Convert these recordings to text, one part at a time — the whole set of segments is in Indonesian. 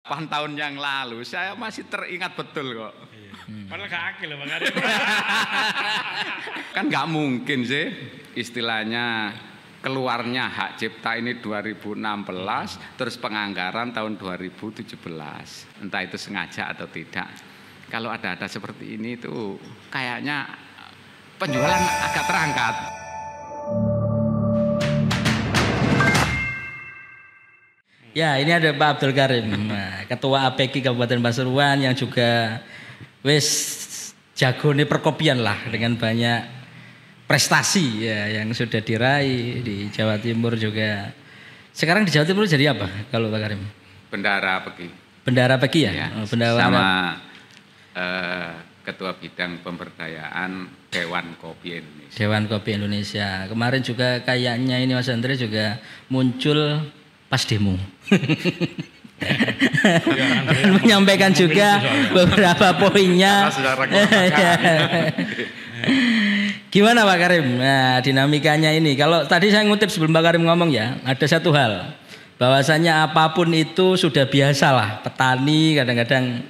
Tahun yang lalu saya masih teringat betul kok. Padahal gak akil loh Bang Arif. Kan nggak mungkin sih istilahnya keluarnya hak cipta ini 2016 terus penganggaran tahun 2017. Entah itu sengaja atau tidak. Kalau ada seperti ini tuh kayaknya penjualan agak terangkat. Ya, ini ada Pak Abdul Karim, Ketua APK Kabupaten Pasuruan yang juga wis jago nih perkopian lah dengan banyak prestasi ya yang sudah diraih di Jawa Timur juga. Sekarang di Jawa Timur jadi apa kalau Pak Karim? Bendara APK. Bendara APK ya? Ya, Bendara sama Ketua Bidang Pemberdayaan Dewan Kopi Indonesia. Dewan Kopi Indonesia. Kemarin juga kayaknya ini Mas Andre juga muncul pas demo. Dan menyampaikan juga beberapa poinnya. Gimana Pak Karim? Nah, dinamikanya ini. Kalau tadi saya ngutip sebelum Pak Karim ngomong ya, ada satu hal. Bahwasanya apapun itu sudah biasalah. Petani kadang-kadang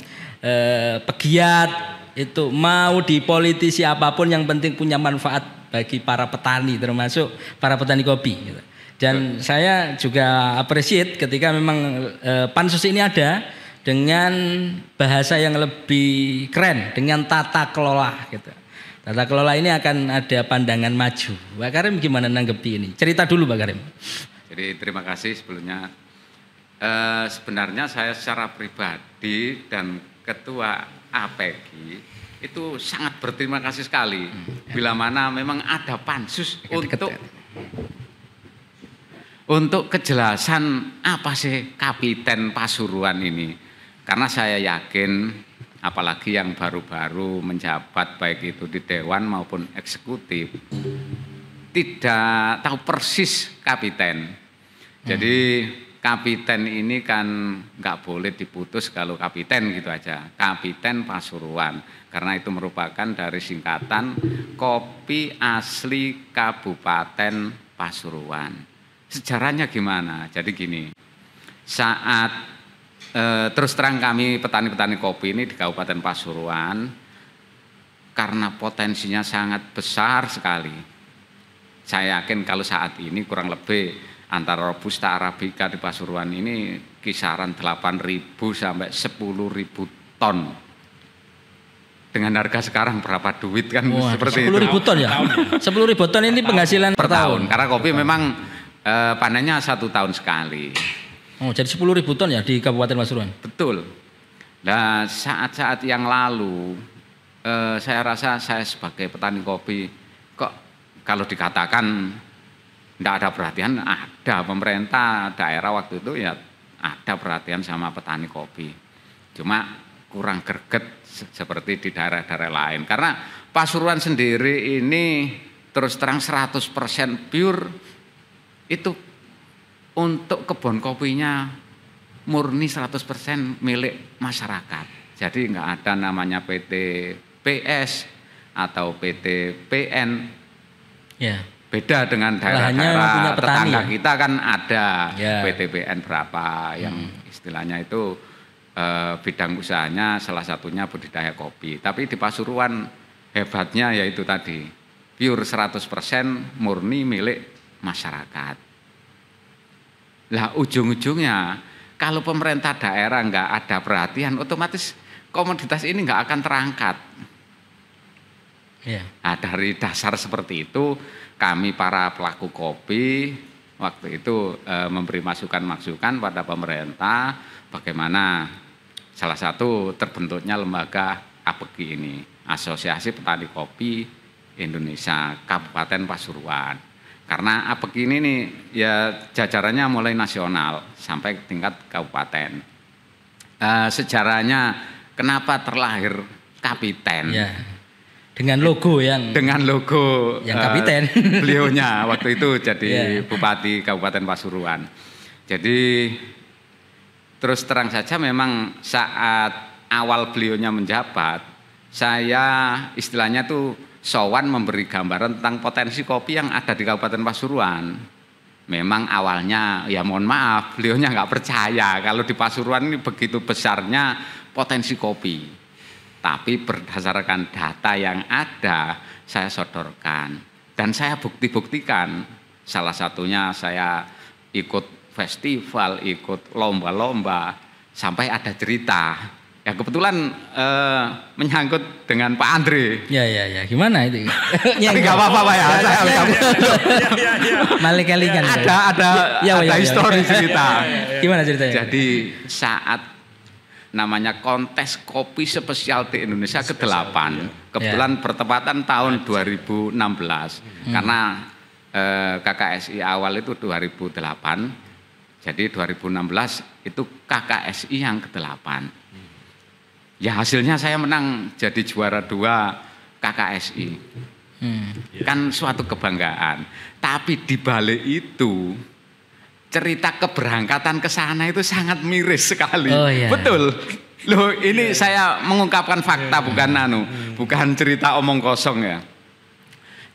pegiat itu mau di politisi apapun yang penting punya manfaat bagi para petani termasuk para petani kopi. Gitu. Dan saya juga appreciate ketika memang pansus ini ada dengan bahasa yang lebih keren, dengan tata kelola gitu. Tata kelola ini akan ada pandangan maju. Pak Karim gimana nanggepi ini? Cerita dulu Pak Karim. Jadi terima kasih sebelumnya. Sebenarnya saya secara pribadi dan Ketua APK itu sangat berterima kasih sekali. Bila mana memang ada pansus untuk kejelasan apa sih Kapiten Pasuruan ini. Karena saya yakin apalagi yang baru-baru menjabat baik itu di Dewan maupun eksekutif tidak tahu persis Kapiten. Jadi Kapiten ini kan nggak boleh diputus kalau Kapiten gitu aja. Kapiten Pasuruan karena itu merupakan dari singkatan Kopi Asli Kabupaten Pasuruan. Sejarahnya gimana? Jadi gini, saat terus terang kami petani-petani kopi ini di Kabupaten Pasuruan karena potensinya sangat besar sekali. Saya yakin kalau saat ini kurang lebih antara Robusta Arabica di Pasuruan ini kisaran 8.000 sampai 10.000 ton. Dengan harga sekarang berapa duit kan? Wah, seperti 10.000 ton ya? 10.000 ton ini penghasilan per tahun. Karena kopi memang panennya 1 tahun sekali. Oh, jadi 10.000 ton ya di Kabupaten Pasuruan? Betul. Nah, saat-saat yang lalu saya rasa saya sebagai petani kopi kok kalau dikatakan tidak ada perhatian, ada pemerintah daerah waktu itu ya ada perhatian sama petani kopi. Cuma kurang greget seperti di daerah-daerah lain. Karena Pasuruan sendiri ini terus terang 100% pure itu untuk kebun kopinya murni 100% milik masyarakat. Jadi nggak ada namanya PT PS atau PT PN. Ya. Beda dengan daerah-daerah tetangga ya? Kita kan ada ya. PT PN berapa yang istilahnya itu bidang usahanya salah satunya budidaya kopi. Tapi di Pasuruan hebatnya yaitu tadi pure 100% murni milik masyarakat. Lah ujung-ujungnya kalau pemerintah daerah nggak ada perhatian, otomatis komoditas ini nggak akan terangkat. Yeah. Nah, dari dasar seperti itu kami para pelaku kopi waktu itu memberi masukan-masukan pada pemerintah bagaimana salah satu terbentuknya lembaga APK ini, Asosiasi Petani Kopi Indonesia Kabupaten Pasuruan. Karena APK ini nih ya jajarannya mulai nasional sampai tingkat kabupaten. Sejarahnya kenapa terlahir Kapiten? Ya. Dengan logo yang Kapiten. Beliaunya waktu itu jadi Bupati Kabupaten Pasuruan. Jadi terus terang saja memang saat awal beliaunya menjabat, saya istilahnya tuh sowan memberi gambaran tentang potensi kopi yang ada di Kabupaten Pasuruan. memang awalnya ya mohon maaf beliaunya nggak percaya kalau di Pasuruan ini begitu besarnya potensi kopi. Tapi berdasarkan data yang ada saya sodorkan dan saya bukti-buktikan. Salah satunya saya ikut festival, ikut lomba-lomba sampai ada cerita. Ya kebetulan menyangkut dengan Pak Andre. Ya, gimana itu? Ya nggak apa-apa Pak ya. Malik-alikan. Ada histori cerita. Gimana ceritanya? Jadi saat namanya kontes kopi spesialty Indonesia ke-8, kebetulan bertepatan tahun 2016 karena KKSI awal itu 2008. Jadi 2016 itu KKSI yang ke-8. Ya hasilnya saya menang jadi juara 2 KKSI. Kan suatu kebanggaan. Tapi di balik itu cerita keberangkatan ke sana itu sangat miris sekali. Oh, iya. Betul. Loh, ini saya mengungkapkan fakta bukan cerita omong kosong ya.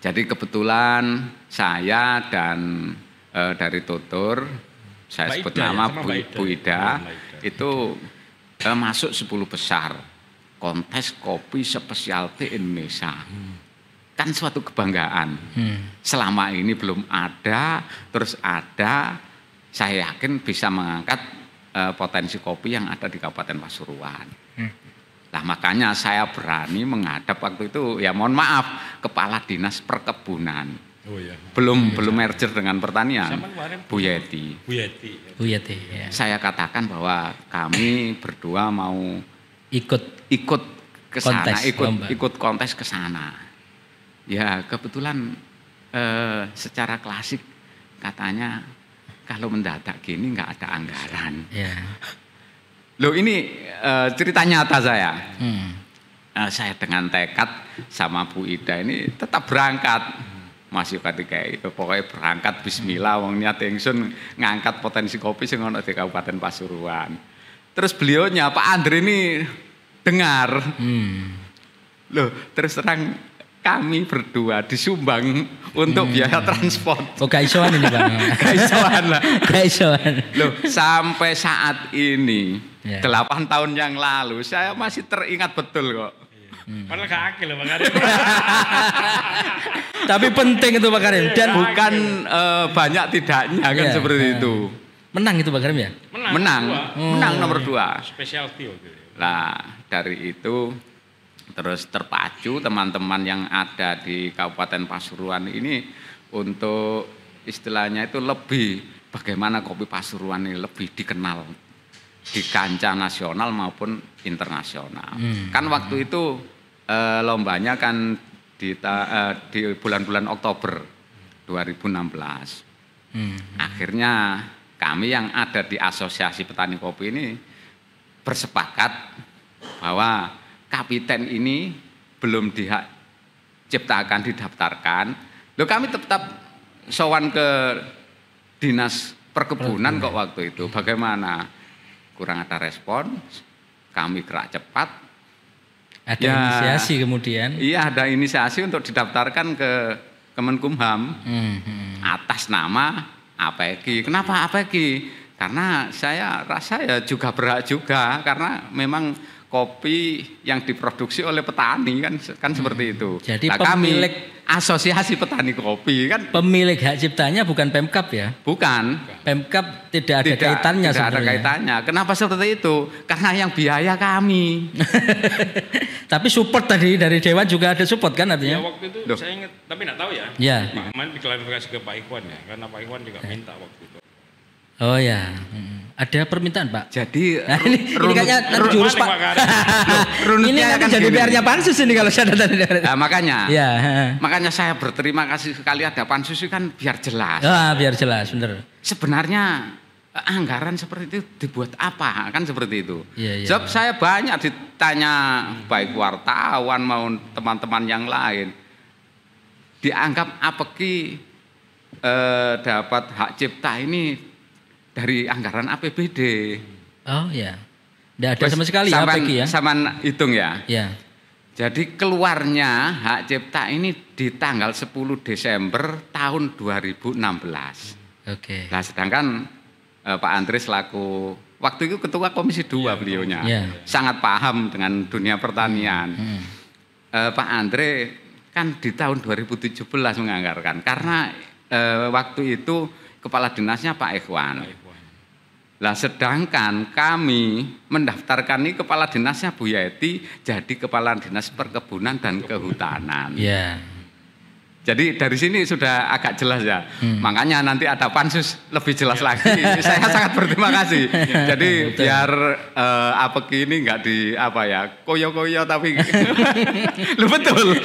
Jadi kebetulan saya dan dari tutur saya sebut nama Bu Ida itu masuk 10 besar kontes kopi spesialty Indonesia. Kan suatu kebanggaan. Selama ini belum ada, terus ada, saya yakin bisa mengangkat potensi kopi yang ada di Kabupaten Pasuruan. Nah makanya saya berani menghadap waktu itu, ya mohon maaf, Kepala Dinas Perkebunan. Belum merger dengan pertanian. Bu Yeti. Ya. Saya katakan bahwa kami berdua mau ikut ke sana, ikut kontes ke sana. Ya kebetulan secara klasik katanya kalau mendadak gini nggak ada anggaran. Loh ini cerita nyata saya. Saya dengan tekad sama Bu Ida ini tetap berangkat. Masih ketika itu pokoknya berangkat bismillah wong niat ingsun ngangkat potensi kopi sing ana di Kabupaten Pasuruan. Terus beliaunya Pak Andre ini dengar. Loh, terus terang kami berdua disumbang untuk biaya transport. Oh, kaisoan ini Bang. Kaisoan. Loh, sampai saat ini 8 tahun yang lalu saya masih teringat betul kok. Padahal gak akil loh Bang Karim. Tapi penting itu Pak Karim dan bukan banyak tidaknya kan seperti itu. Menang itu Pak Karim ya? Menang nomor 2. Specialty waktu itu. Nah, dari itu terus terpacu teman-teman yang ada di Kabupaten Pasuruan ini untuk istilahnya itu lebih bagaimana kopi Pasuruan ini lebih dikenal di kancah nasional maupun internasional. Kan waktu itu lombanya kan di bulan-bulan Oktober 2016. Akhirnya kami yang ada di Asosiasi Petani Kopi ini bersepakat bahwa kapiten ini belum diciptakan, didaftarkan. Loh kami tetap sowan ke Dinas Perkebunan kok waktu itu. Bagaimana? Kurang ada respon, kami gerak cepat. Ada inisiasi kemudian? Iya ada inisiasi untuk didaftarkan ke Kemenkumham atas nama APEGI. Kenapa APEGI? Karena saya rasa ya juga berhak juga karena memang kopi yang diproduksi oleh petani kan seperti itu. Jadi nah, pemilik kami Asosiasi Petani Kopi kan pemilik hak ciptanya bukan Pemkab ya? Bukan. Pemkab tidak ada kaitannya tidak sebenarnya. Ada kaitannya. Kenapa seperti itu? Karena yang biaya kami. Tapi support tadi dari Dewan juga ada support kan artinya? Ya waktu itu saya ingat, tapi nggak tahu ya. Kemarin diklarifikasi ke Pak Ikhwan ya, karena Pak Ikhwan juga minta waktu itu. Oh ya, ada permintaan Pak. Jadi ini kayaknya jurus Pak. Ini akan jadi PR-nya Pansus ini kalau saya datang. Nah, makanya saya berterima kasih sekali ada Pansus kan biar jelas. Biar jelas, bener. Sebenarnya anggaran seperti itu dibuat apa kan seperti itu. Sebab saya banyak ditanya baik wartawan maupun teman-teman yang lain. Dianggap APEGI dapat hak cipta ini dari anggaran APBD. Oh ya, tidak ada sama sekali APEGI ya? Sama hitung ya. Jadi keluarnya hak cipta ini di tanggal 10 Desember tahun 2016. Oke. Nah, sedangkan Pak Andre selaku waktu itu ketua Komisi 2 beliaunya, sangat paham dengan dunia pertanian. Pak Andre kan di tahun 2017 menganggarkan, karena waktu itu kepala dinasnya Pak Ikhwan. Lah sedangkan kami mendaftarkan ini kepala dinasnya Bu Yeti jadi kepala dinas perkebunan dan kehutanan. Jadi dari sini sudah agak jelas ya. Makanya nanti ada pansus lebih jelas lagi. Saya sangat berterima kasih. Jadi biar apa ini nggak di apa ya koyo-koyo tapi lu betul.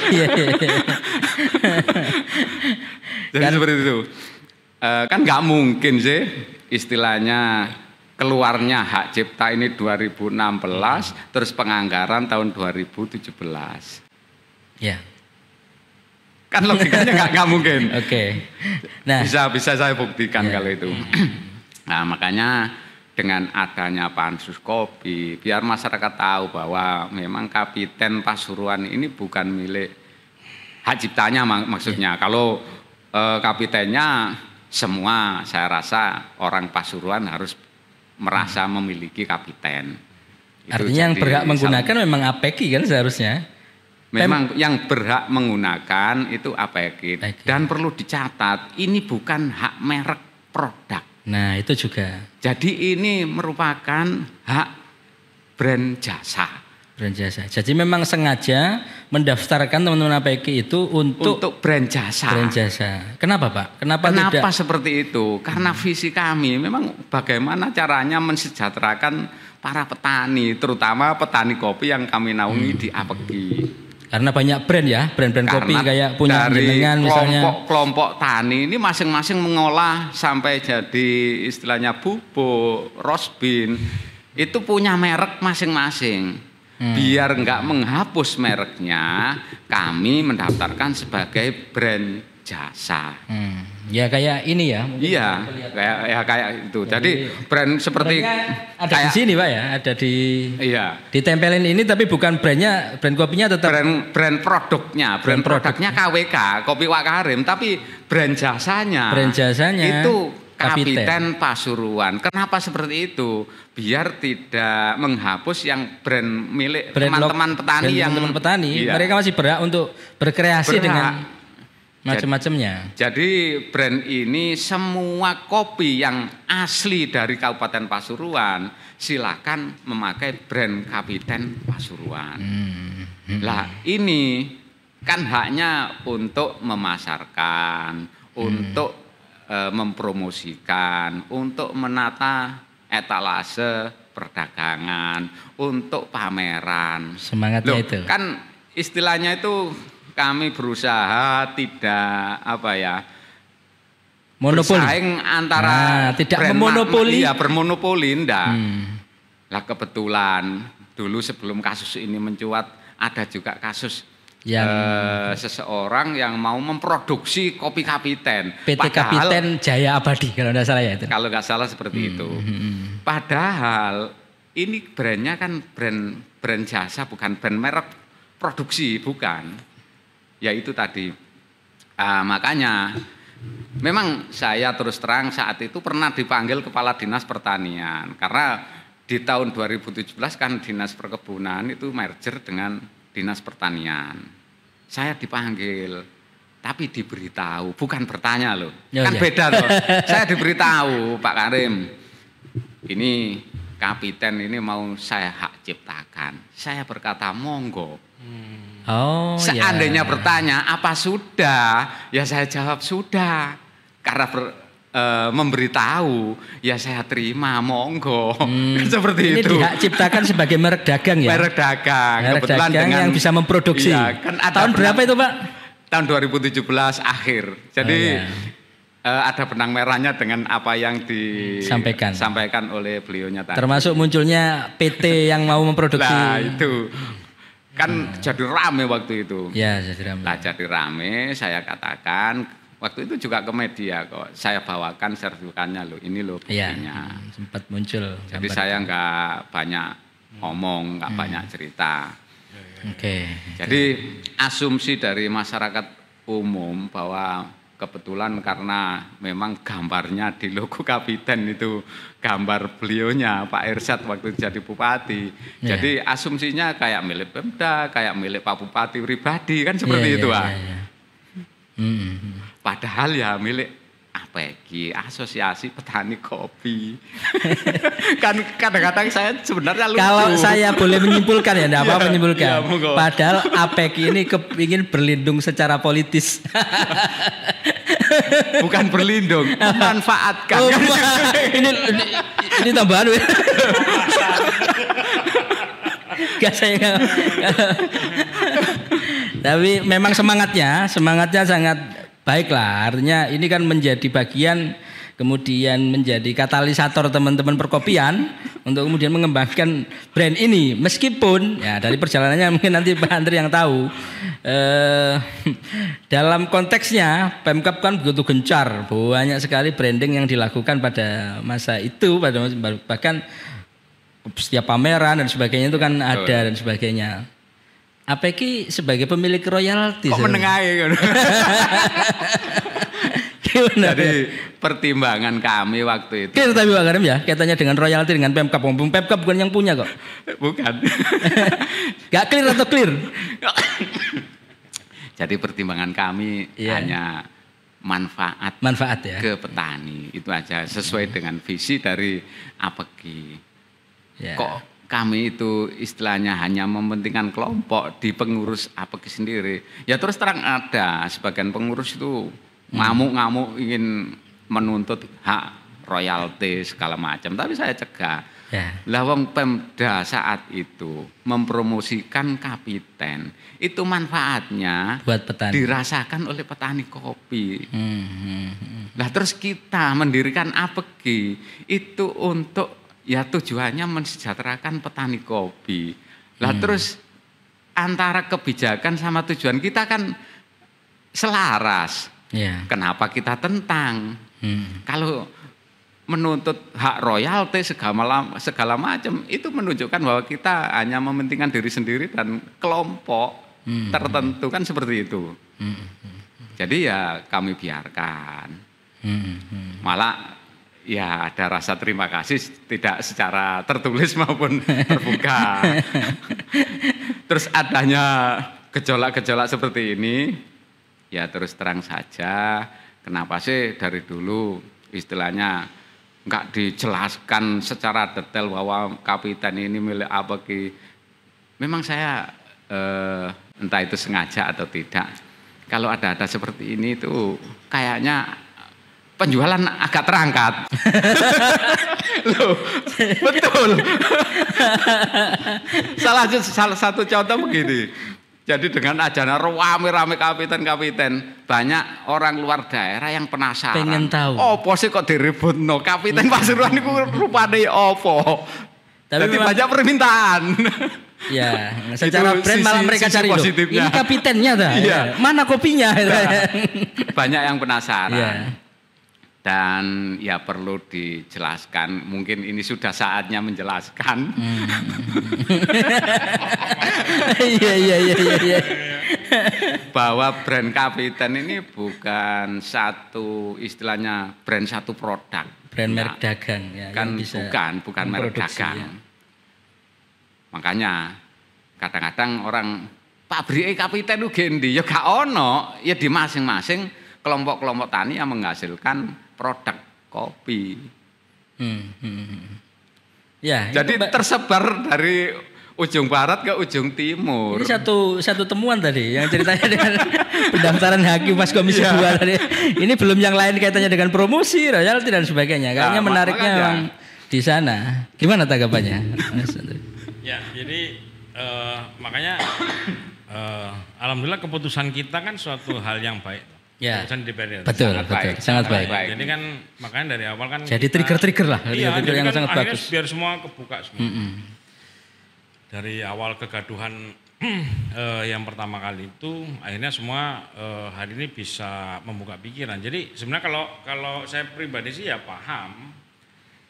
Jadi seperti itu. Kan nggak mungkin sih istilahnya keluarnya hak cipta ini 2016 terus penganggaran tahun 2017. Ya. Kan logikanya nggak mungkin. Oke. Nah, bisa saya buktikan kalau itu. Nah, makanya dengan adanya pansus kopi, biar masyarakat tahu bahwa memang Kapiten Pasuruan ini bukan milik hak ciptanya maksudnya. Kalau kapitennya semua saya rasa orang Pasuruan harus merasa memiliki kapiten. Artinya yang berhak menggunakan memang APEKI kan seharusnya. Memang yang berhak menggunakan itu APEKI. Dan perlu dicatat, ini bukan hak merek produk. Nah, itu juga. Jadi ini merupakan hak brand jasa. Brand jasa. Jadi memang sengaja mendaftarkan teman-teman APEKI itu untuk brand jasa. Brand jasa. Kenapa, Pak? Kenapa tidak seperti itu? Karena visi kami memang bagaimana caranya mensejahterakan para petani, terutama petani kopi yang kami naungi di APEKI. Karena banyak brand ya, brand-brand kopi kayak punya jenengan misalnya. Kelompok tani ini masing-masing mengolah sampai jadi istilahnya bubuk, roast bean, itu punya merek masing-masing. Biar nggak menghapus mereknya, kami mendaftarkan sebagai brand jasa. Ya kayak ini ya. Iya, kayak itu. Jadi brand seperti ada kayak, di sini Pak ya, ada di. Iya. Ditempelin ini tapi bukan brandnya, brand kopinya tetap. Brand produknya, brand produknya KWK, Kopi Wak Karim, tapi brand jasanya. Brand jasanya. Itu Kapiten Pasuruan. Kenapa seperti itu? Biar tidak menghapus yang brand milik teman-teman petani yang teman-teman petani. Iya. Mereka masih berhak untuk berkreasi dengan macam-macamnya. Jadi brand ini semua kopi yang asli dari Kabupaten Pasuruan silakan memakai brand Kapiten Pasuruan. Lah ini kan haknya untuk memasarkan, untuk mempromosikan, untuk menata etalase perdagangan, untuk pameran. Semangatnya itu. Kan istilahnya itu kami berusaha tidak apa ya, monopoli. Bersaing antara tidak memonopoli. Iya, bermonopoli enggak. Lah kebetulan dulu sebelum kasus ini mencuat ada juga kasus yang seseorang yang mau memproduksi kopi Kapiten. PT Kapiten Jaya Abadi kalau tidak salah ya itu. Kalau nggak salah seperti itu. Padahal ini brandnya kan brand jasa, bukan brand merek produksi, bukan. Ya itu tadi. Makanya memang saya terus terang saat itu pernah dipanggil Kepala Dinas Pertanian. Karena di tahun 2017 kan Dinas Perkebunan itu merger dengan Dinas Pertanian. Saya dipanggil, tapi diberitahu, bukan bertanya loh. Kan beda loh. Saya diberitahu, Pak Karim, ini Kapiten ini mau saya hak ciptakan. Saya berkata monggo. Seandainya bertanya apa sudah, ya saya jawab sudah. Karena memberitahu, ya saya terima, monggo. Seperti ini itu. Ini dihak ciptakan sebagai merek dagang ya? Merek dagang. Merek dagang dengan, yang bisa memproduksi. Iya, kan tahun berapa itu Pak? Tahun 2017 akhir. Jadi ada benang merahnya dengan apa yang disampaikan oleh beliaunya tadi. Termasuk munculnya PT yang mau memproduksi. Nah itu. Kan jadi rame waktu itu. Ya, jadi rame. Nah jadi rame, saya katakan waktu itu juga ke media kok. Saya bawakan sertifikatnya loh, ini loh buktinya. Ya, sempat muncul. Jadi saya nggak banyak ngomong, nggak banyak cerita. Oke. Jadi asumsi dari masyarakat umum bahwa kebetulan karena memang gambarnya di logo Kapiten itu gambar beliaunya Pak Irsyad waktu jadi bupati. Jadi asumsinya kayak milik Pemda, kayak milik Pak Bupati pribadi kan seperti itu Pak. Padahal ya milik APEKI, Asosiasi Petani Kopi. Kan kadang-kadang saya sebenarnya lucu. Kalau saya boleh menyimpulkan ya, enggak apa-apa menyimpulkan. Padahal APEKI ini ingin berlindung secara politis. Bukan berlindung, memanfaatkan. Oh, ini tambahan. Gak saya gak. Tapi memang semangatnya sangat baiklah. Artinya ini kan menjadi bagian, kemudian menjadi katalisator teman-teman perkopian untuk kemudian mengembangkan brand ini. Meskipun ya dari perjalanannya mungkin nanti Pak Andri yang tahu. Dalam konteksnya Pemkab kan begitu gencar, banyak sekali branding yang dilakukan pada masa itu, bahkan setiap pameran dan sebagainya itu kan ada dan sebagainya. APEKI sebagai pemilik royalti. Kok menengahi kan? Jadi pertimbangan kami waktu itu. Clear tapi Pak Karim ya, kaitannya dengan royalti dengan Pemkab. Pemkab bukan yang punya kok. Bukan. Gak clear atau clear? Jadi pertimbangan kami hanya manfaat ya ke petani. Itu aja sesuai dengan visi dari APEKI. Kok kami itu istilahnya hanya mementingkan kelompok di pengurus APEKI sendiri. Ya terus terang ada sebagian pengurus itu ngamuk-ngamuk ingin menuntut hak royalti segala macam. Tapi saya cegah. Lah wong Pemda saat itu mempromosikan Kapiten. Itu manfaatnya buat petani, dirasakan oleh petani kopi. Lah terus kita mendirikan APEKI itu untuk ya tujuannya mensejahterakan petani kopi. Lah terus antara kebijakan sama tujuan kita kan selaras. Kenapa kita tentang? Kalau menuntut hak royalti segala macam itu menunjukkan bahwa kita hanya mementingkan diri sendiri dan kelompok tertentu kan seperti itu. Jadi ya kami biarkan. Malah ya ada rasa terima kasih tidak secara tertulis maupun terbuka. Terus adanya gejolak-gejolak seperti ini, ya terus terang saja kenapa sih dari dulu istilahnya nggak dijelaskan secara detail bahwa Kapiten ini milik APEKI. Memang saya entah itu sengaja atau tidak, kalau ada seperti ini tuh kayaknya penjualan agak terangkat. Loh, betul. Salah satu contoh begini. Jadi dengan ajana rame-rame Kapiten, banyak orang luar daerah yang penasaran. Pengen tahu. Opo sih kok diributno Kapiten Pasuruan itu rupane opo? Jadi banyak permintaan. Ya, secara brand malah mereka cari loh. Ini Kapitennya dah. Mana kopinya? Banyak yang penasaran. Dan ya perlu dijelaskan, mungkin ini sudah saatnya menjelaskan. Iya. Bahwa brand Kapiten ini bukan satu istilahnya brand satu produk. Brand merek dagang ya. Kan bukan merek dagang. Ya. Makanya kadang-kadang orang pabrik Kapiten itu gendi, ya gak ono, ya di masing-masing kelompok-kelompok tani yang menghasilkan produk kopi. Ya, jadi tersebar dari ujung barat ke ujung timur. Ini satu temuan tadi yang ceritanya dengan pendaftaran hakim pas Komisi 2 tadi. Ini belum yang lain kaitannya dengan promosi, royalti dan sebagainya. Kayaknya menariknya memang di sana. Gimana tanggapannya? Ya, jadi makanya alhamdulillah keputusan kita kan suatu hal yang baik. Ya, betul, sangat baik. Jadi kan makanya dari awal kan jadi trigger lah, trigger yang kan sangat bagus. Biar semua kebuka semua. Dari awal kegaduhan yang pertama kali itu, akhirnya semua hari ini bisa membuka pikiran. Jadi sebenarnya kalau saya pribadi sih ya paham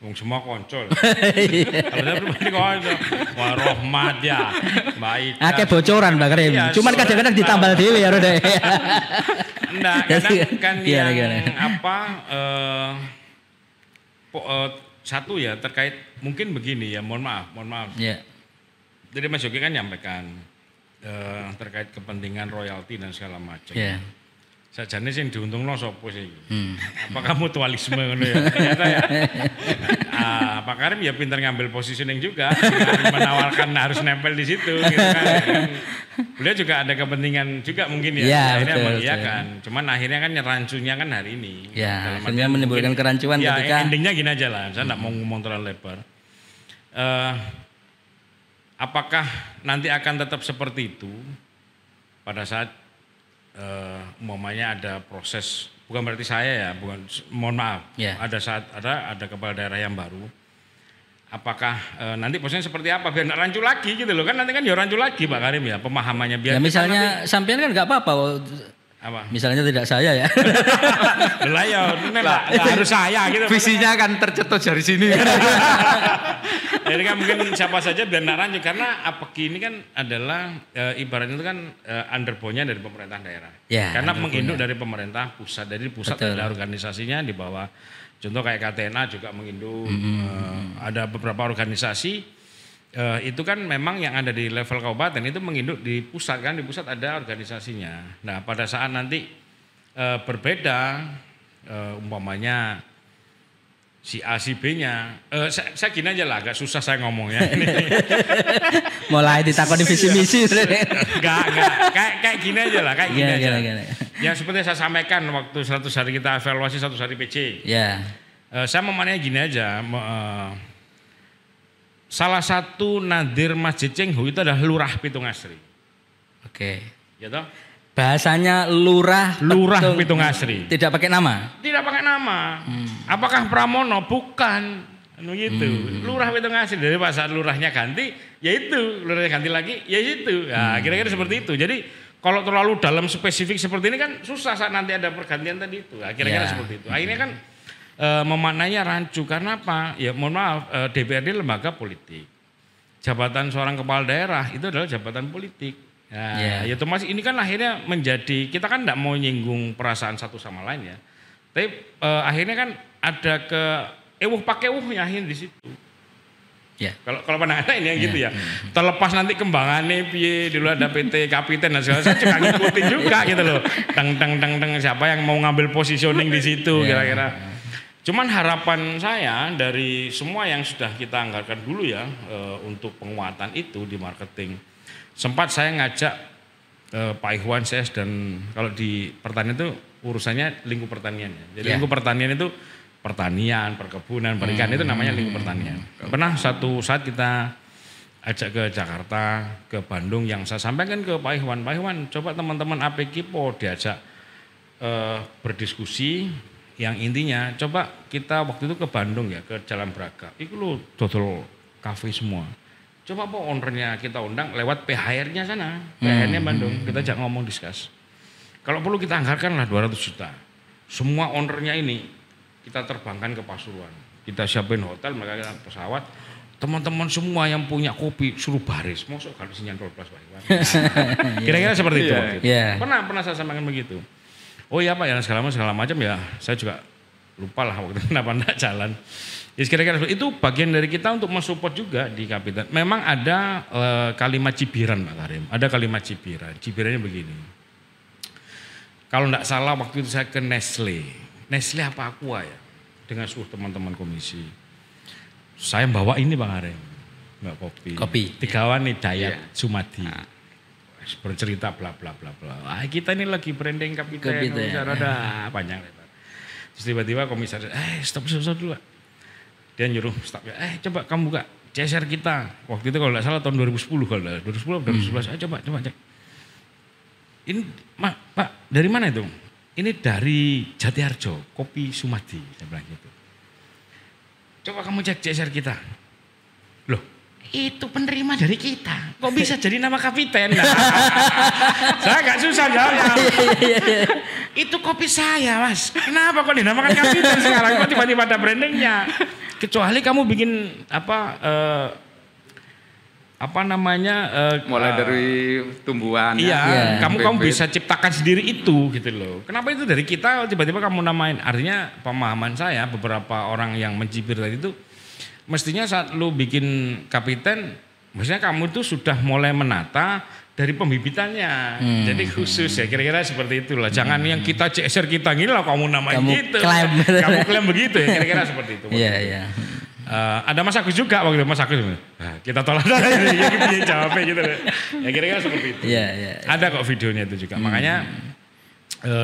Wong semua konco. Kalau saya pribadi konco. Wah Rohmat ya, Mbak Ida. Akeh bocoran Mbak Karim. Iya, Cuman kadang-kadang ditambal dhewe ya Rode. Enggak, kadang kan Gimana, yang gimana? apa satu ya terkait mungkin begini ya, mohon maaf. Iya. Jadi Mas Yogi kan nyampaikan terkait kepentingan royalti dan segala macam. Iya. Sajane sing diuntungno sapa sih? Hmm. Apakah mutualisme ngono ya? Ternyata ya. Pak Karim ya pintar ngambil positioning juga, menawarkan harus nempel di situ gitu kan. Beliau juga ada kepentingan juga mungkin ya. Iya, Akhirnya betul, mengiyakan. Cuman akhirnya kan rancunya kan hari ini. Ya, Dalam akhirnya artian menimbulkan mungkin- kerancuan ya, ketika endingnya gini aja lah, saya enggak mau ngomong terlalu lebar. Apakah nanti akan tetap seperti itu pada saat umpamanya ada proses, bukan berarti saya ya, bukan, mohon maaf, Ya. ada saat ada kepala daerah yang baru, apakah nanti posisinya seperti apa biar nggak rancu lagi gitu loh, kan nanti kan ya rancu lagi Pak Karim ya, pemahamannya biar ya kita misalnya nanti- sampean kan nggak apa-apa. apa? Misalnya tidak saya ya. Lah ya, nggak harus saya gitu. Visinya kan tercetus dari sini. Jadi kan mungkin siapa saja biar nggak rancu, karena APEKI ini kan adalah ibaratnya itu kan underbone-nya dari pemerintah daerah. Ya, Karena underbone-nya. menginduk dari pemerintah pusat. Dari pusat Betul. ada organisasinya di bawah. Contoh kayak KTNA juga menginduk. Ada beberapa organisasi itu kan memang yang ada di level kabupaten itu menginduk di pusat, kan di pusat ada organisasinya. Nah pada saat nanti berbeda umpamanya si A si B-nya, saya gini aja lah, agak susah saya ngomongnya. Mulai ditakoni visi misi. Enggak, kayak gini aja lah, kayak gini aja. Gimana. Yang seperti saya sampaikan waktu 100 hari kita evaluasi 100 hari PC. Ya. Saya memaknanya gini aja, salah satu nadir Masjid Cengho itu adalah Lurah Pitung Asri. Oke. Ya toh? Bahasanya lurah Pitung Asri. Tidak pakai nama. Tidak pakai nama. Apakah Pramono? Bukan. Gitu. Lurah Pitung Asri. Dari pas saat lurahnya ganti, ya itu. Lurahnya ganti lagi, ya itu. Nah, kira-kira seperti itu. Jadi kalau terlalu dalam spesifik seperti ini kan susah saat nanti ada pergantian tadi itu. Nah, kira-kira Ya. seperti itu. Akhirnya kan memaknanya rancu karena apa? Ya mohon maaf, DPRD lembaga politik. Jabatan seorang kepala daerah itu adalah jabatan politik. Nah, ya otomatis ini kan akhirnya menjadi, kita kan tidak mau nyinggung perasaan satu sama lain ya. Tapi akhirnya kan ada pakai akhirnya di situ. Ya. Kalau pandangan ini yang gitu ya. Terlepas nanti kembangannya piye, dulu ada PT Kapiten dan segala, saya juga ngikutin juga gitu loh. Teng siapa yang mau ngambil positioning di situ kira-kira. Cuman harapan saya dari semua yang sudah kita anggarkan dulu ya untuk penguatan itu di marketing. Sempat saya ngajak Pak Ikhwan CS dan kalau di pertanian itu urusannya lingkup pertanian ya. Jadi lingkup pertanian itu pertanian, perkebunan, perikan itu namanya lingkup pertanian. Pernah satu saat kita ajak ke Jakarta, ke Bandung, yang saya sampaikan ke Pak Ikhwan, coba teman-teman APEKI diajak berdiskusi. Yang intinya coba kita waktu itu ke Bandung ya, ke Jalan Braga. Itu lo dodol kafe semua. Coba apa ownernya kita undang lewat PHR-nya sana. PHR-nya Bandung, kita ajak ngomong diskus. Kalau perlu kita anggarkan lah 200 juta. Semua ownernya ini kita terbangkan ke Pasuruan. Kita siapin hotel, mereka kita pesawat. Teman-teman semua yang punya kopi suruh baris. Mosok kalau isinya 12 Pak Iwan. Kira-kira seperti itu. Pernah saya sampaikan begitu. Oh iya Pak, ya segala macam ya. Saya juga lupa lah waktu itu kenapa enggak jalan. Ya kira-kira itu bagian dari kita untuk mensupport juga di Kapiten. Memang ada kalimat cibiran Pak Karim. Ada kalimat cibiran. Cibirannya begini. Kalau enggak salah waktu itu saya ke Nestle. Nestle apa Aqua ya? Dengan seluruh teman-teman komisi. Saya bawa ini Pak Karim. Enggak kopi. Tigawan nih Dayat Sumadi. Bercerita bla bla bla bla. Kita ini lagi branding Kapiten. Ada panjang lebar. Terus tiba-tiba komisaris, stop dulu. Dia nyuruh stop ya. Coba kamu buka CSR kita. Waktu itu kalau enggak salah tahun 2010 kalau 2010 2011. Coba cek. Ini Pak, dari mana itu? Ini dari Jatiharjo, kopi Sumadi, saya bilang gitu. Coba kamu cek CSR kita. Loh, itu penerima dari kita. Kok bisa jadi nama Kapiten? Nah, saya agak susah jawabnya. Itu kopi saya Mas. Kenapa kok dinamakan Kapiten sekarang? Kok tiba-tiba ada brandingnya? kecuali kamu bikin mulai dari tumbuhan. Iya, kamu bisa ciptakan sendiri itu gitu loh. Kenapa itu dari kita tiba-tiba kamu namain? Artinya pemahaman saya beberapa orang yang mencibir tadi itu mestinya saat lu bikin kapiten, maksudnya kamu itu sudah mulai menata dari pembibitannya. Jadi khusus ya kira-kira seperti itulah. Jangan yang kita CSR kita gini lah kamu namain gitu. Kamu klaim begitu ya kira-kira seperti itu. Iya. Ada Mas Agus juga waktu itu Mas Agus kita tolak dia jawabnya gitu ya kira-kira seperti itu. Ada kok videonya itu juga. Makanya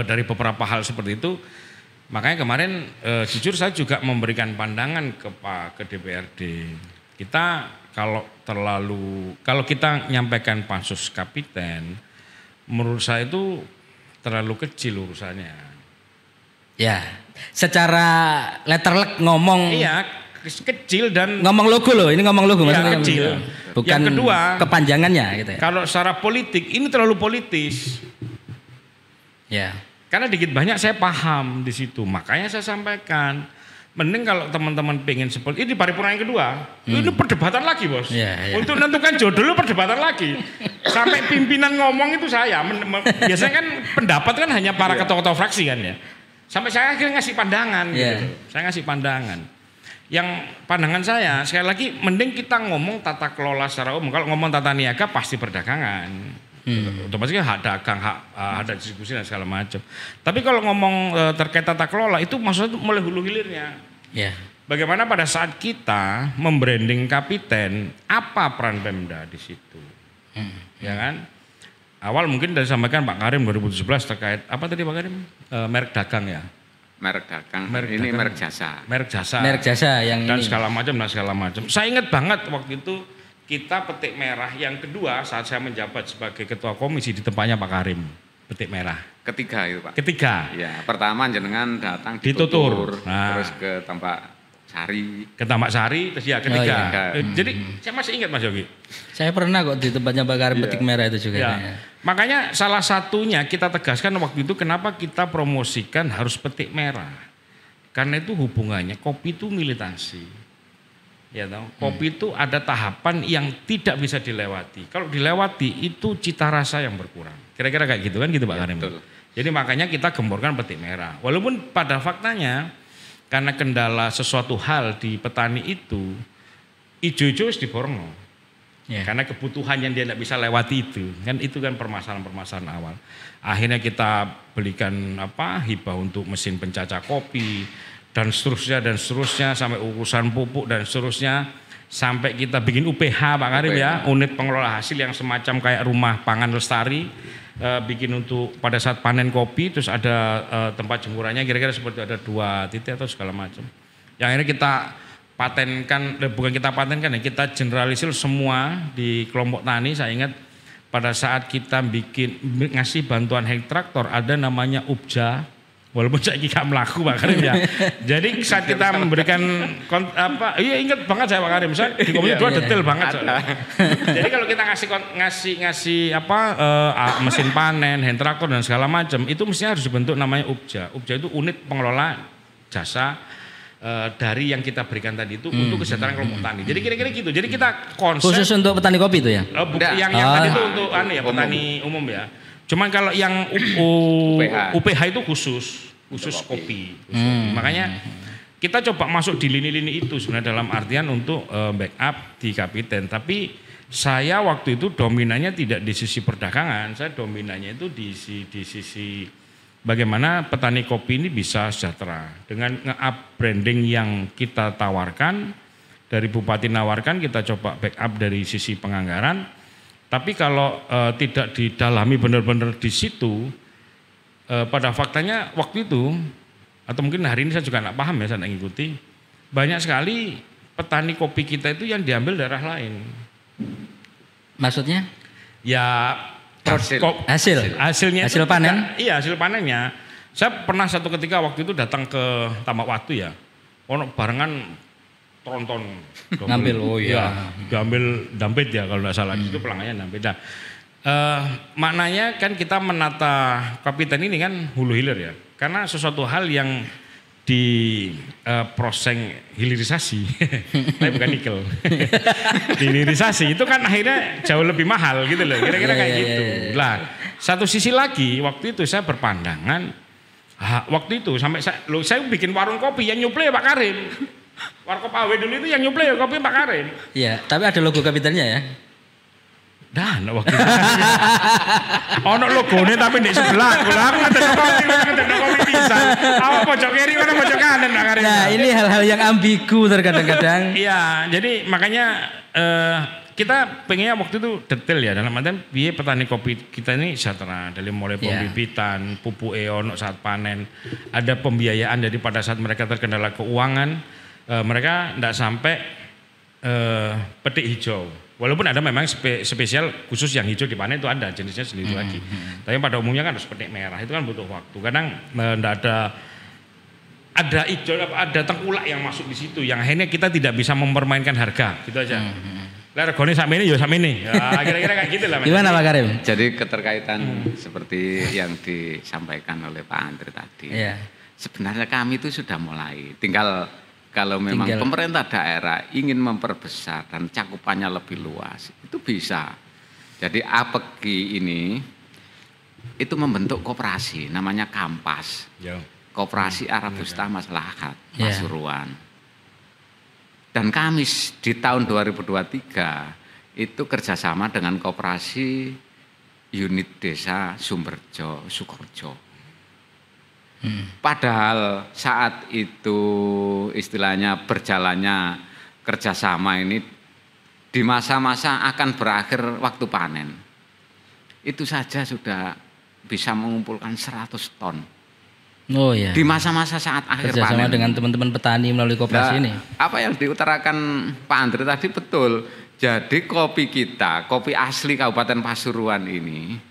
dari beberapa hal seperti itu, makanya kemarin jujur saya juga memberikan pandangan ke DPRD. Kita kalau kita nyampaikan pansus kapiten, menurut saya itu terlalu kecil urusannya. Ya, secara letterlek ngomong. Iya. Kecil dan ngomong logo loh, ini ngomong logo maksudnya kecil. Bukan yang kedua, kepanjangannya gitu ya. Kalau secara politik ini terlalu politis. Ya. Karena dikit banyak saya paham di situ. Makanya saya sampaikan, mending kalau teman-teman pengen seperti ini di paripurna yang kedua, ini perdebatan lagi, Bos. Untuk menentukan jodoh perdebatan lagi. Sampai pimpinan ngomong itu saya. Biasanya kan pendapat kan hanya para ketua-ketua fraksi kan ya. Sampai saya akhirnya ngasih pandangan gitu. Saya ngasih pandangan. Yang pandangan saya sekali lagi mending kita ngomong tata kelola secara umum. Kalau ngomong tata niaga pasti perdagangan, otomatis kan hak dagang, hak distribusi dan segala macam. Tapi kalau ngomong terkait tata kelola itu maksudnya mulai hulu hilirnya. Bagaimana pada saat kita membranding kapiten, apa peran Pemda di situ, ya kan? Awal mungkin dari sampaikan Pak Karim 2017 terkait apa tadi Pak Karim, merek dagang ya. Merek dagang, ini merek jasa. Merek jasa yang dan ini. segala macam. Saya ingat banget waktu itu kita petik merah yang kedua saat saya menjabat sebagai ketua komisi di tempatnya Pak Karim. Petik merah. Ketiga itu Pak. Ketiga. Ya, pertama jenengan datang di Tutur. Terus ke Tambak Sari. Ke Tambak Sari, terus ya ketiga. Jadi saya masih ingat Mas Yogi. Saya pernah kok di tempatnya Pak Karim petik merah itu juga. Makanya salah satunya kita tegaskan waktu itu kenapa kita promosikan harus petik merah. Karena itu hubungannya kopi itu militansi. Ya tahu, kopi itu ada tahapan yang tidak bisa dilewati. Kalau dilewati itu cita rasa yang berkurang. Kira-kira kayak gitu kan gitu Pak Karim. Jadi makanya kita gemborkan petik merah. Walaupun pada faktanya karena kendala sesuatu hal di petani itu ijo-ijo harus diborong. Karena kebutuhan yang dia tidak bisa lewati itu kan permasalahan awal. Akhirnya kita belikan hibah untuk mesin pencacah kopi dan seterusnya sampai urusan pupuk dan seterusnya sampai kita bikin UPH Pak Karim ya, unit pengelola hasil yang semacam kayak rumah pangan lestari, bikin untuk pada saat panen kopi, terus ada tempat jemurannya kira-kira seperti ada 2 titik atau segala macam. Yang akhirnya kita patenkan, bukan kita patenkan ya, kita generalisir semua di kelompok tani. Saya ingat pada saat kita ngasih bantuan hand traktor ada namanya UPJA, walaupun saya gak melaku Pak Karim ya. Jadi saat kita memberikan ingat banget saya Pak Karim, saya di komisi 2 detail banget soalnya. Jadi kalau kita ngasih mesin panen, hand traktor dan segala macam, itu mestinya harus dibentuk namanya UPJA. UPJA itu unit pengelola jasa dari yang kita berikan tadi itu untuk kesejahteraan kelompok tani. Jadi kira-kira gitu. Jadi kita konsep khusus untuk petani kopi itu ya? Yang tadi itu untuk petani umum ya. Cuman kalau yang UPH itu khusus kopi. Makanya kita coba masuk di lini-lini itu sebenarnya dalam artian untuk backup di kapiten. Tapi saya waktu itu dominannya tidak di sisi perdagangan, saya dominannya itu di sisi bagaimana petani kopi ini bisa sejahtera dengan nge-up branding yang kita tawarkan, dari Bupati nawarkan, kita coba backup dari sisi penganggaran. Tapi kalau tidak didalami benar-benar di situ, pada faktanya waktu itu, atau mungkin hari ini saya juga nggak paham ya, saya nggak ngikuti, banyak sekali petani kopi kita itu yang diambil daerah lain. Maksudnya? Ya hasil panen? Iya, hasil panennya. Saya pernah satu ketika waktu itu datang ke Tambak Watu ya. Barengan tronton. Ngambil, diambil dampit ya kalau tidak salah. Itu pelanggannya dampit. Nah, maknanya kan kita menata kapiten ini kan hulu hilir ya. Karena sesuatu hal yang di proseng hilirisasi, tapi bukan nikel. Hilirisasi itu kan akhirnya jauh lebih mahal gitu loh, kira-kira kayak gitu. Lah, satu sisi lagi waktu itu saya berpandangan, waktu itu sampai saya bikin warung kopi yang nyuplai Pak Karim. Warkop AW dulu itu yang nyuplai kopi Pak Karim. Iya, tapi ada logo kapitennya ya. Dan waktu itu ono logone tapi di sebelah. Kalau aku nggak kopi pisan. Apa pojok kiri mana pojok kanan Pak Karim. Nah, ini hal-hal yang ambigu terkadang-kadang. Iya, jadi makanya kita pengennya waktu itu detail ya, dalam artian biaya petani kopi kita ini sejahtera dari mulai pembibitan, pupuk ono saat panen, ada pembiayaan jadi pada saat mereka terkendala keuangan, mereka tidak sampai petik hijau. Walaupun ada memang spesial khusus yang hijau dipanen itu ada jenisnya sendiri lagi. Tapi pada umumnya kan harus petik merah, itu kan butuh waktu. Kadang tidak ada hijau, ada tengkulak yang masuk di situ, yang akhirnya kita tidak bisa mempermainkan harga, gitu aja. Lah regane sakmene ya sakmene. Ya kira-kira kayak gitu lah. Gimana Pak Karim? Jadi keterkaitan seperti yang disampaikan oleh Pak Andre tadi. Sebenarnya kami itu sudah mulai. Tinggal kalau memang pemerintah daerah ingin memperbesar dan cakupannya lebih luas, itu bisa. Jadi APEKI ini itu membentuk koperasi, namanya Kampas. Koperasi Arabusta Maslahat Pasuruan. Dan kami di tahun 2023 itu kerjasama dengan koperasi unit desa Sumberjo, Sukorejo. Padahal saat itu istilahnya berjalannya kerjasama ini di masa-masa akan berakhir waktu panen. Itu saja sudah bisa mengumpulkan 100 ton. Oh ya. Di masa-masa saat akhir kerjasama panen. dengan teman-teman petani melalui koperasi ini. Apa yang diutarakan Pak Andre tadi betul. Jadi kopi kita, kopi asli Kabupaten Pasuruan ini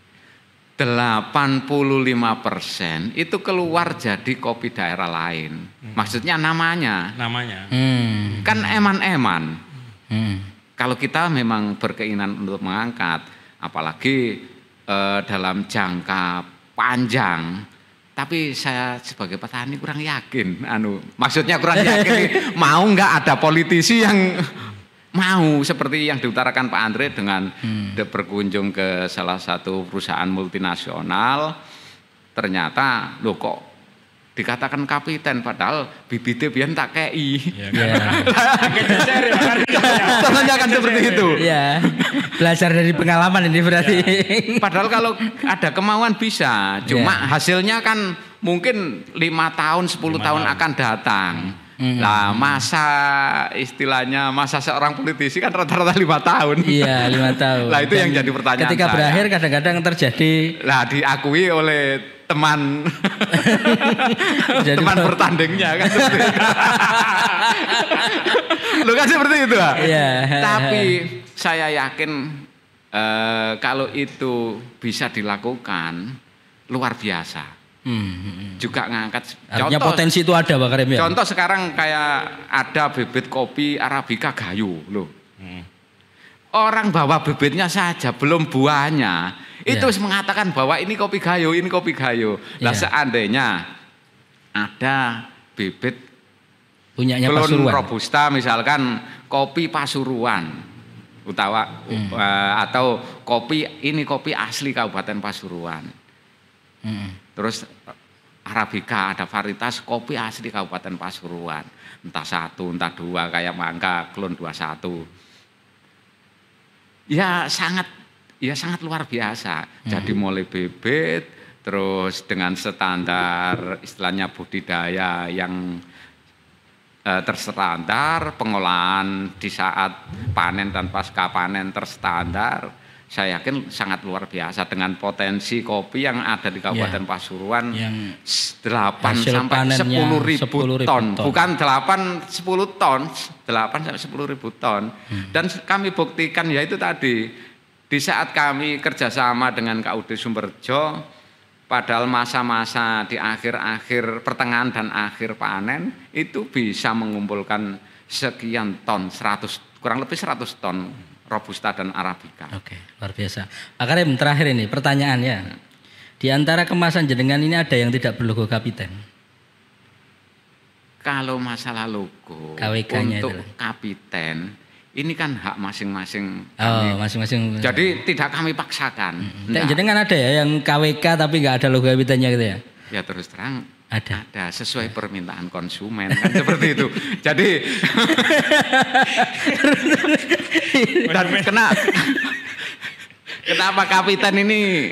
85% itu keluar jadi kopi daerah lain. Maksudnya namanya. Kan eman-eman. Kalau kita memang berkeinginan untuk mengangkat, apalagi dalam jangka panjang, tapi saya sebagai petani kurang yakin. Maksudnya kurang yakin mau nggak ada politisi yang mau seperti yang diutarakan Pak Andre dengan berkunjung ke salah satu perusahaan multinasional, ternyata loh kok dikatakan kapiten padahal bibitnya biar tak kei. Contohnya kan seperti itu. Ya, belajar dari pengalaman ini berarti. Padahal kalau ada kemauan bisa, cuma hasilnya kan mungkin 5 tahun, 10 tahun akan datang. Nah masa istilahnya masa seorang politisi kan rata-rata 5 tahun. Iya 5 tahun. Nah itu yang jadi pertanyaan ketika saya. berakhir kadang-kadang terjadi. Nah diakui oleh teman teman bertandingnya kan seperti itu. Lu kan seperti itu lah. Iya. Tapi saya yakin kalau itu bisa dilakukan luar biasa. Juga ngangkat. Artinya potensi itu ada Pak Karim ya. Contoh sekarang kayak ada bibit kopi Arabica Gayo loh. Orang bawa bibitnya saja belum buahnya itu mengatakan bahwa ini kopi Gayo, ini kopi Gayo. Nah seandainya ada bibit punyanya Klon Pasuruan, Robusta misalkan kopi Pasuruan atau kopi ini kopi asli Kabupaten Pasuruan. Terus Arabica ada varietas kopi asli Kabupaten Pasuruan, entah 1, entah 2 kayak Mangga Klon 21. Ya sangat luar biasa. Jadi mulai bibit terus dengan standar istilahnya budidaya yang terstandar, pengolahan di saat panen dan pasca panen terstandar. Saya yakin sangat luar biasa dengan potensi kopi yang ada di Kabupaten Pasuruan yang 8 sampai 10.000 ton. Bukan 8-10 ton, 8 sampai 10.000 ton. Dan kami buktikan ya itu tadi di saat kami kerjasama dengan KUD Sumberjo, padahal masa-masa di akhir-akhir pertengahan dan akhir panen itu bisa mengumpulkan sekian ton, kurang lebih 100 ton. Robusta dan Arabica. Oke, luar biasa. Pak Karim, terakhir ini pertanyaannya. Di antara kemasan jenengan ini ada yang tidak berlogo kapiten? Kalau masalah logo KWK-nya untuk itu. kapiten ini kan hak masing-masing Oh, kami. masing-masing. Jadi tidak kami paksakan. Jadi kan ada ya yang KWK tapi nggak ada logo kapitennya gitu ya? Ya terus terang Ada. sesuai permintaan konsumen kan seperti itu. Jadi dan kenapa kapiten ini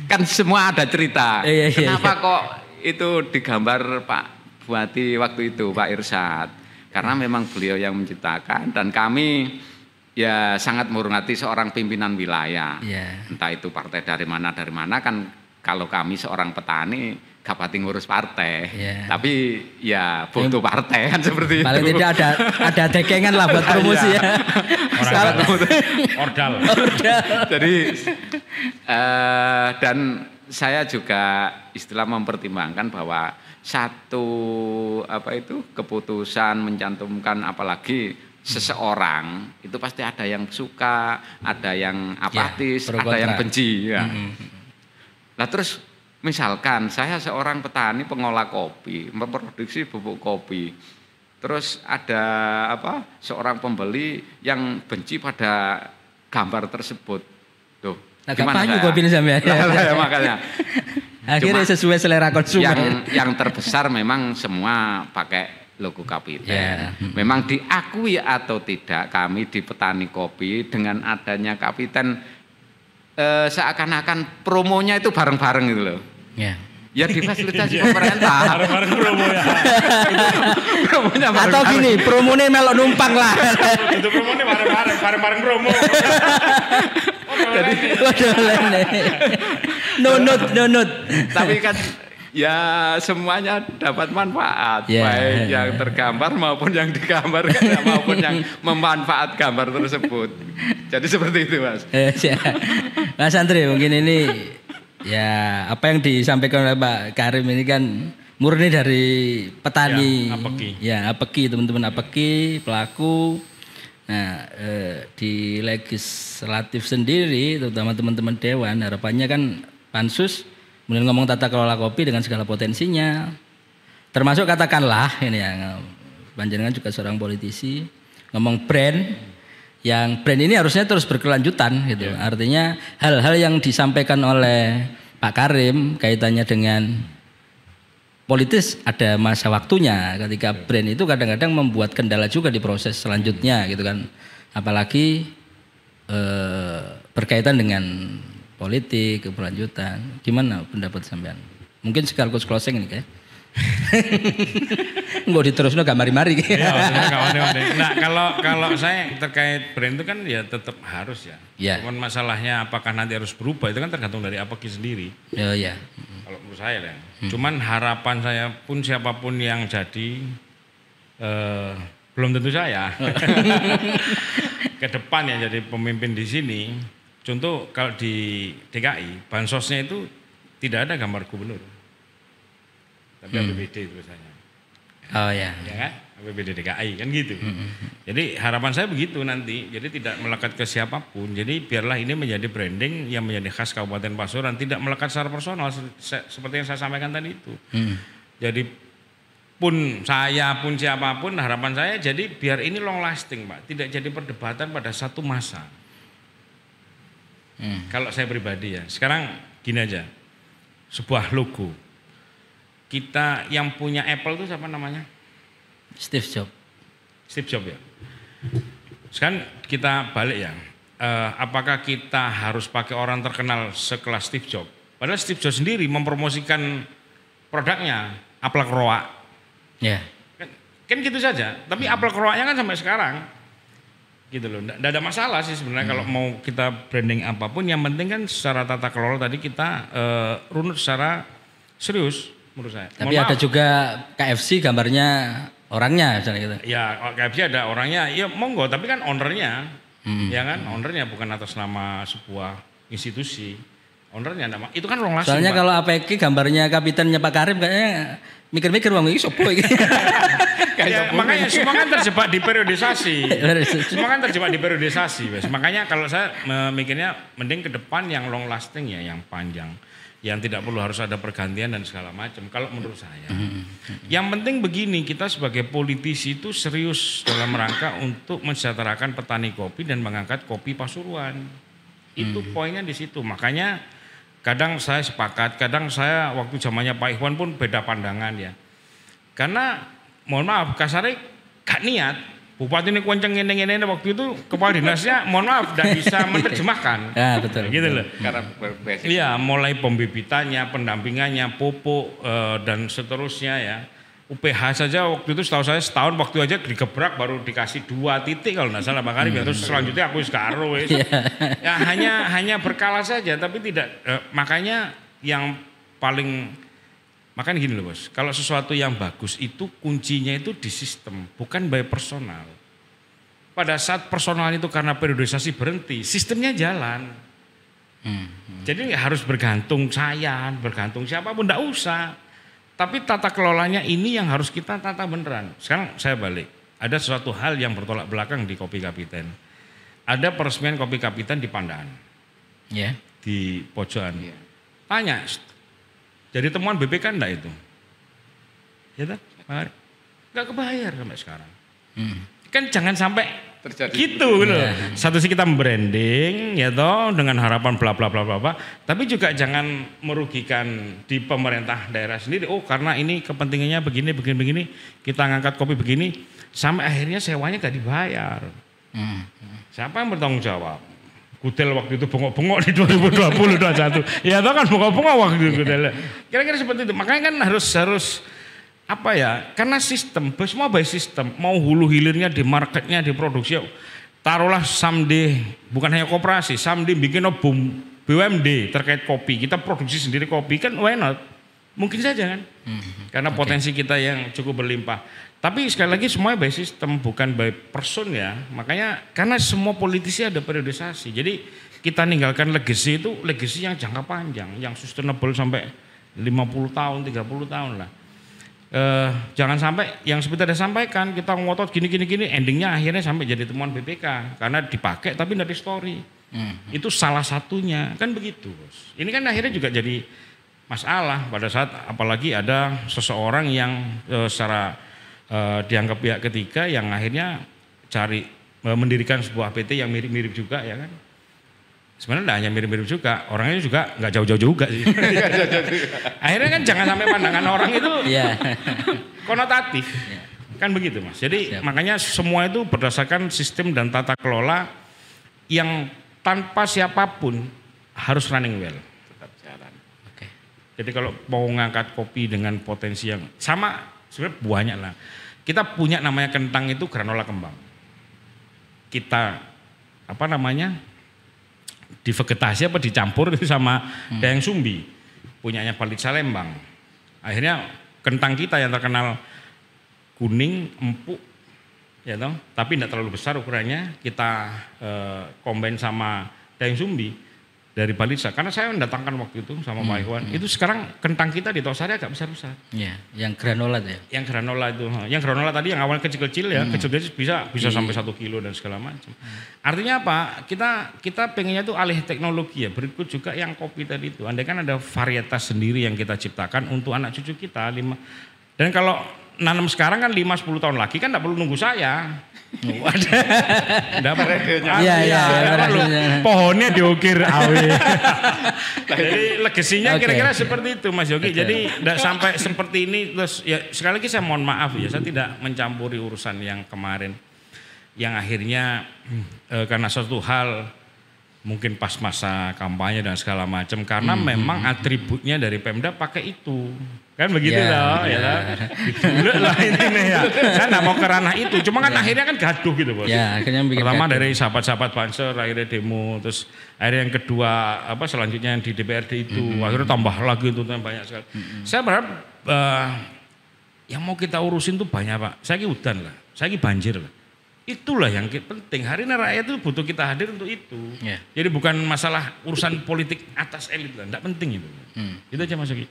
kan semua ada cerita. Iya. Kenapa kok itu digambar Pak Buati waktu itu Pak Irsyad? Karena memang beliau yang menciptakan dan kami ya sangat menghormati seorang pimpinan wilayah. Iya. Entah itu partai dari mana kan kalau kami seorang petani gak pati ngurus partai. Iya. Tapi ya butuh partai kan seperti Paling itu. tidak ada dekengan lah buat promosi ya. Ordal. Jadi dan saya juga istilah mempertimbangkan bahwa satu keputusan mencantumkan apalagi seseorang itu pasti ada yang suka, ada yang apatis, pro ada yang kontra. benci ya. Nah terus misalkan saya seorang petani pengolah kopi, memproduksi bubuk kopi. Terus ada seorang pembeli yang benci pada gambar tersebut. Tuh, Agak gimana panyu saya? kopi ini sampean. Ya, makanya. Akhirnya sesuai selera konsumen. Yang terbesar memang semua pakai logo kapiten. Yeah. Memang diakui atau tidak kami di petani kopi dengan adanya kapiten seakan-akan promonya itu bareng-bareng gitu loh. Ya. Ya difasilitasi pemerintah. Bareng-bareng promo ya. Promonya Atau bareng-bareng. gini, promonya melok numpang lah. Itu promo nih bareng-bareng promo. Jadi Waduh, lene. Nunut. tapi kan ya semuanya dapat manfaat, Ya. baik yang tergambar maupun yang digambar maupun yang memanfaat gambar tersebut. Jadi seperti itu Mas. Siap. Mas Andri, mungkin ini ya apa yang disampaikan oleh Pak Karim ini kan murni dari petani. Ya, Apeki. Ya, Apeki, teman-teman Apeki, pelaku. Nah, di legislatif sendiri, terutama teman-teman dewan, harapannya kan pansus kemudian ngomong tata kelola kopi dengan segala potensinya. Termasuk katakanlah ini ya, panjenengan juga seorang politisi, ngomong brand, yang brand ini harusnya terus berkelanjutan gitu. Artinya hal-hal yang disampaikan oleh Pak Karim kaitannya dengan politis ada masa waktunya. Ketika brand itu kadang-kadang membuat kendala juga di proses selanjutnya gitu kan. Apalagi berkaitan dengan politik keberlanjutan. Gimana pendapat sampean? Mungkin sekaligus closing ini kayak. Nggak diterusno gak mari-mari. Iya, nah kalau saya terkait brand itu kan ya tetap harus ya. Ya. Cuman masalahnya apakah nanti harus berubah itu kan tergantung dari Apeki sendiri. Oh ya. Kalau menurut saya ya. Cuman harapan saya pun siapapun yang jadi belum tentu saya. Ke depan ya jadi pemimpin di sini. Contoh kalau di DKI bansosnya itu tidak ada gambar gubernur. Tapi APBD tulisannya. Oh ya. Ya kan? APBD DKI kan gitu. Jadi harapan saya begitu nanti. Jadi tidak melekat ke siapapun. Jadi biarlah ini menjadi branding yang menjadi khas Kabupaten Pasuruan, tidak melekat secara personal seperti yang saya sampaikan tadi itu. Jadi pun saya pun siapapun harapan saya jadi biar ini long lasting Pak. Tidak jadi perdebatan pada satu masa. Kalau saya pribadi ya. Sekarang gini aja. Sebuah logo. Kita yang punya Apple itu siapa namanya? Steve Jobs. Steve Jobs ya. Sekarang kita balik ya. Apakah kita harus pakai orang terkenal sekelas Steve Jobs? Padahal Steve Jobs sendiri mempromosikan produknya Apple Croak. Ya. Kan gitu saja. Tapi Apple Croaknya kan sampai sekarang. Gitu loh. Nggak ada masalah sih sebenarnya kalau mau kita branding apapun. Yang penting kan secara tata kelola tadi kita runut secara serius menurut saya. Tapi ada juga KFC gambarnya orangnya misalnya gitu. Ya KFC ada orangnya, ya monggo, tapi kan ownernya, ya kan, ownernya bukan atas nama sebuah institusi, ownernya nama, itu kan long lasting. Soalnya Pak. kalau APK gambarnya kapitennya Pak Karim kayaknya mikir-mikir wong iki sopo iki. Ya, makanya semua kan terjebak di periodisasi. Semua kan terjebak di periodisasi, Bes. Makanya kalau saya mikirnya mending ke depan yang long lasting ya, yang panjang. yang tidak perlu harus ada pergantian dan segala macam. Kalau menurut saya, yang penting begini, kita sebagai politisi itu serius dalam rangka untuk mensejahterakan petani kopi dan mengangkat kopi Pasuruan. Itu poinnya di situ. Makanya kadang saya sepakat, kadang saya waktu zamannya Pak Ikhwan pun beda pandangan ya. Karena mohon maaf kasarnya gak niat. Bupati ini kenceng ngene-ngene waktu itu kepala dinasnya mohon maaf tidak bisa menerjemahkan. Ya betul. Gitu loh. Karena Iya, mulai pembibitannya, pendampingannya, pupuk dan seterusnya ya. UPH saja waktu itu setahu saya setahun waktu aja digebrak baru dikasih 2 titik kalau nggak salah Bang Karim ya. Terus selanjutnya aku karo ya hanya berkala saja tapi tidak makanya yang paling makanya gini loh Bos, kalau sesuatu yang bagus itu kuncinya itu di sistem, bukan by personal. Pada saat personal itu karena periodisasi berhenti, sistemnya jalan. Jadi nggak harus bergantung saya, bergantung siapapun, nggak usah. Tapi tata kelolanya ini yang harus kita tata beneran. Sekarang saya balik, ada sesuatu hal yang bertolak belakang di Kopi Kapiten. Ada peresmian Kopi Kapiten di Pandaan, di Pojokan. Tanya, jadi temuan BPK enggak itu? Ya kan? Enggak kebayar sampai sekarang. Kan jangan sampai terjadi gitu loh. Satu sih kita membranding ya toh dengan harapan bla bla bla bla, tapi juga jangan merugikan di pemerintah daerah sendiri. Oh, karena ini kepentingannya begini, kita ngangkat kopi begini sampai akhirnya sewanya enggak dibayar. Siapa yang bertanggung jawab? Gudel waktu itu bengok-bengok di 2020-2021. Ya itu kan bengok-bengok waktu itu Gudel. Kira-kira seperti itu. Makanya kan harus apa ya? Karena sistem, semua by sistem. Mau hulu hilirnya di marketnya, di produksi. Taruhlah someday, bukan hanya koperasi, someday bikin BUMD terkait kopi. Kita produksi sendiri kopi kan why not? Mungkin saja kan. Karena potensi kita yang cukup berlimpah. Tapi sekali lagi semuanya by system bukan by person ya. Makanya karena semua politisi ada periodisasi. Jadi kita ninggalkan legacy itu legacy yang jangka panjang, yang sustainable sampai 50 tahun, 30 tahun lah. Jangan sampai yang seperti ada sampaikan kita ngotot gini endingnya akhirnya sampai jadi temuan BPK karena dipakai tapi dari story. Itu salah satunya kan begitu Bos. Ini kan akhirnya juga jadi masalah pada saat apalagi ada seseorang yang secara dianggap pihak ketiga yang akhirnya mendirikan sebuah PT yang mirip-mirip juga ya kan. Sebenarnya tidak hanya mirip-mirip juga, orangnya juga nggak jauh-jauh juga sih. Akhirnya kan jangan sampai pandangan orang itu konotatif, kan begitu Mas. Jadi makanya semua itu berdasarkan sistem dan tata kelola yang tanpa siapapun harus running well. Tetap jalan. Jadi kalau mau ngangkat kopi dengan potensi yang sama, sebenarnya banyak lah. Kita punya namanya kentang itu granola kembang. Kita divegetasi apa dicampur itu sama dayang sumbi. Punyanya Balitsa Lembang. Akhirnya kentang kita yang terkenal kuning, empuk, ya toh, tapi tidak terlalu besar ukurannya. Kita combine sama dayang sumbi dari Balitsa. Karena saya mendatangkan waktu itu sama Pak Ikhwan. Itu sekarang kentang kita di Tosari agak besar-besar. Iya, yang granola ya. Yang granola itu. Yang granola tadi yang awal kecil-kecil ya, kecil-kecil bisa sampai 1 kilo dan segala macam. Artinya apa? Kita pengennya tuh alih teknologi ya. Berikut juga yang kopi tadi itu. Andai kan ada varietas sendiri yang kita ciptakan untuk anak cucu kita. Dan kalau nanam sekarang kan 5-10 tahun lagi kan tidak perlu nunggu saya. Pohonnya diukir awe. Jadi legasinya kira-kira seperti itu Mas Yogi. Jadi tidak sampai seperti ini. Terus ya sekali lagi saya mohon maaf ya, saya tidak mencampuri urusan yang kemarin, yang akhirnya karena suatu hal mungkin pas masa kampanye dan segala macam karena memang atributnya dari Pemda pakai itu. Kan begitu loh ya. Dulu lah ini ya. Saya enggak mau ke ranah itu. Cuma kan akhirnya kan gaduh gitu Bos. Ya, akhirnya pertama gaduh. Dari sahabat-sahabat Banser akhirnya demo, terus akhirnya yang kedua selanjutnya yang di DPRD itu akhirnya tambah lagi itu banyak sekali. Saya berharap yang mau kita urusin tuh banyak Pak. Saya ki udan lah. Saya ki banjir lah. Itulah yang penting. Hari ini rakyat itu butuh kita hadir untuk itu. Jadi bukan masalah urusan politik atas elit lah. Tidak penting itu. Itu aja Mas Yogi.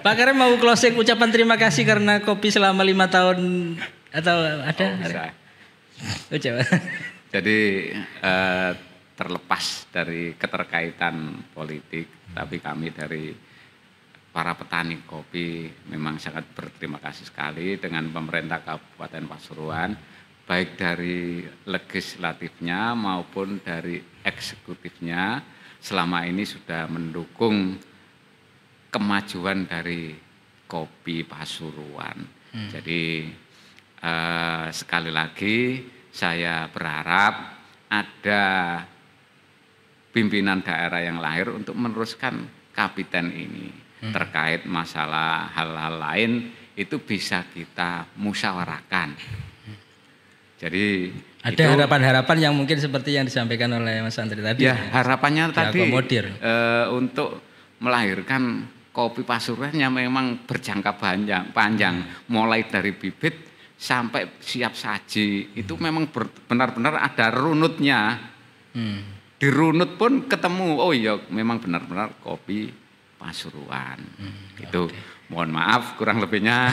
Pak Karim mau closing ucapan terima kasih karena kopi selama 5 tahun atau ada? Bisa. Coba. Jadi terlepas dari keterkaitan politik, tapi kami dari para petani kopi memang sangat berterima kasih sekali dengan pemerintah Kabupaten Pasuruan, baik dari legislatifnya maupun dari eksekutifnya selama ini sudah mendukung kemajuan dari kopi Pasuruan. Jadi sekali lagi saya berharap ada pimpinan daerah yang lahir untuk meneruskan kapiten ini. Terkait masalah hal-hal lain itu bisa kita musyawarahkan. Jadi ada harapan-harapan yang mungkin seperti yang disampaikan oleh Mas Andri tadi. Ya, harapannya tadi untuk melahirkan kopi Pasuruan yang memang berjangka panjang, mulai dari bibit sampai siap saji. Itu memang benar-benar ada runutnya. Di runut pun ketemu, oh iya memang benar-benar kopi Pasuruan. Itu mohon maaf kurang lebihnya.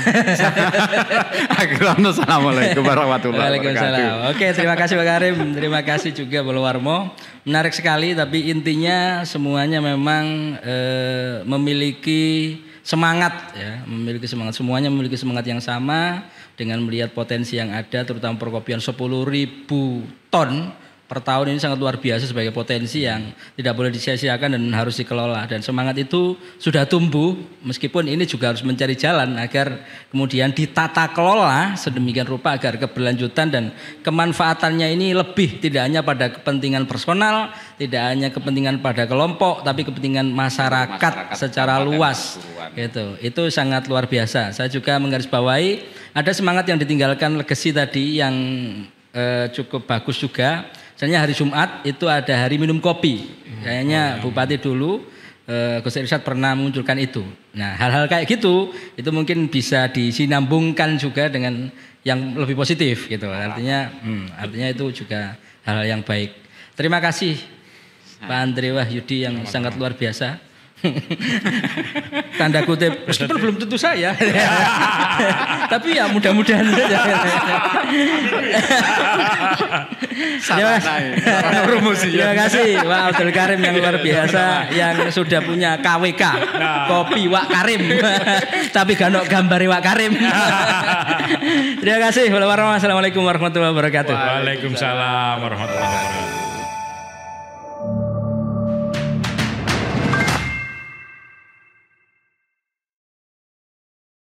Assalamualaikum warahmatullahi wabarakatuh. Oke, terima kasih Pak Karim, terima kasih juga Bolo Warmo. Menarik sekali, tapi intinya semuanya memang memiliki semangat ya, semuanya memiliki semangat yang sama dengan melihat potensi yang ada, terutama perkopian 10.000 ton per tahun ini sangat luar biasa sebagai potensi yang tidak boleh disia-siakan dan harus dikelola, dan semangat itu sudah tumbuh, meskipun ini juga harus mencari jalan agar kemudian ditata kelola sedemikian rupa agar keberlanjutan dan kemanfaatannya ini lebih tidak hanya pada kepentingan personal, tidak hanya kepentingan pada kelompok, tapi kepentingan masyarakat secara luas. Itu sangat luar biasa. Saya juga menggarisbawahi ada semangat yang ditinggalkan legacy tadi yang cukup bagus juga. Misalnya hari Jumat itu ada hari minum kopi. Kayaknya Bupati dulu Gus Irsyad pernah mengunculkan itu. Nah, hal-hal kayak gitu itu mungkin bisa disinambungkan juga dengan yang lebih positif gitu. Artinya itu juga hal-hal yang baik. Terima kasih Pak Andre Wahyudi yang sangat luar biasa. Tanda kutip, meskipun belum tentu saya. Tapi ya mudah-mudahan saja. Terima kasih Pak Abdul Karim yang luar biasa, yang sudah punya KWK kopi Wak Karim. Tapi gak gambar Wak Karim. Terima kasih. Assalamualaikum warahmatullahi wabarakatuh. Waalaikumsalam warahmatullahi wabarakatuh.